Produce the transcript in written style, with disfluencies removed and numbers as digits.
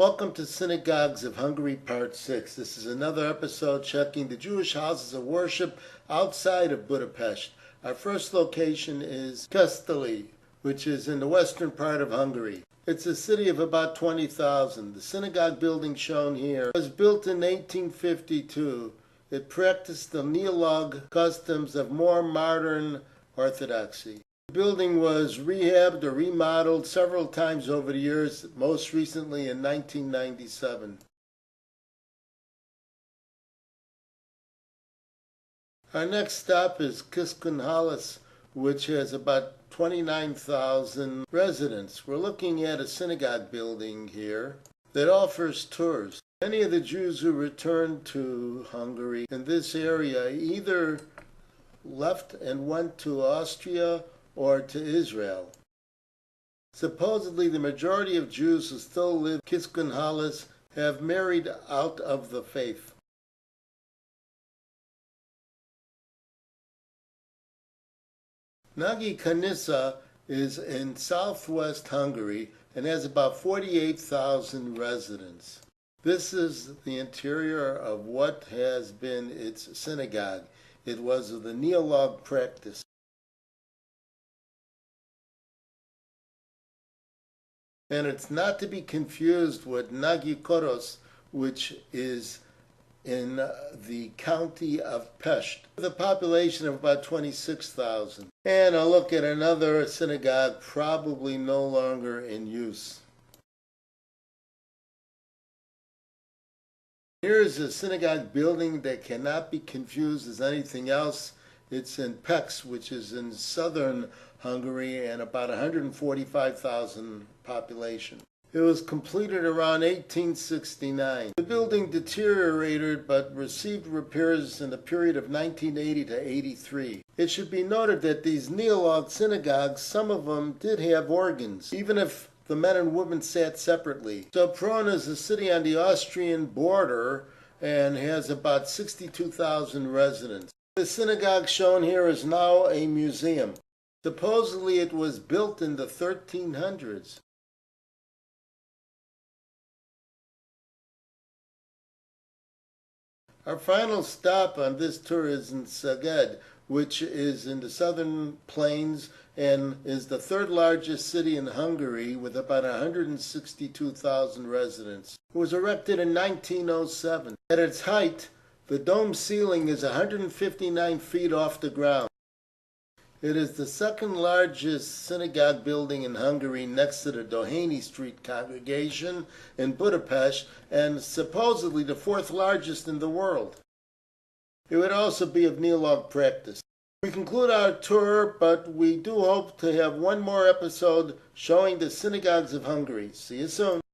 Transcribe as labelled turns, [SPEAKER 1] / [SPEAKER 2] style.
[SPEAKER 1] Welcome to Synagogues of Hungary Part 6. This is another episode checking the Jewish houses of worship outside of Budapest. Our first location is Keszthely, which is in the western part of Hungary. It's a city of about 20,000. The synagogue building shown here was built in 1852. It practiced the neo-log customs of more modern Orthodoxy. The building was rehabbed or remodeled several times over the years, most recently in 1997. Our next stop is Synagogues, which has about 29,000 residents. We're looking at a synagogue building here that offers tours. Many of the Jews who returned to Hungary in this area either left and went to Austria or to Israel. Supposedly the majority of Jews who still live in Synagogues have married out of the faith. Nagy Kanisa is in southwest Hungary and has about 48,000 residents. This is the interior of what has been its synagogue. It was of the neo-log practice. And it's not to be confused with Nagy Koros, which is in the county of Pest, with a population of about 26,000. And a look at another synagogue probably no longer in use. Here's a synagogue building that cannot be confused as anything else. It's in Pécs, which is in southern Hungary, and about 145,000 population. It was completed around 1869. The building deteriorated but received repairs in the period of 1980 to 83. It should be noted that these neo-log synagogues, some of them did have organs, even if the men and women sat separately. Sopron is a city on the Austrian border and has about 62,000 residents. The synagogue shown here is now a museum. Supposedly it was built in the 1300s. Our final stop on this tour is in Szeged, which is in the southern plains and is the third largest city in Hungary with about 162,000 residents. It was erected in 1907. At its height, the dome ceiling is 159 feet off the ground. It is the second largest synagogue building in Hungary next to the Dohányi Street congregation in Budapest and supposedly the fourth largest in the world. It would also be of neo-log practice. We conclude our tour, but we do hope to have one more episode showing the synagogues of Hungary. See you soon.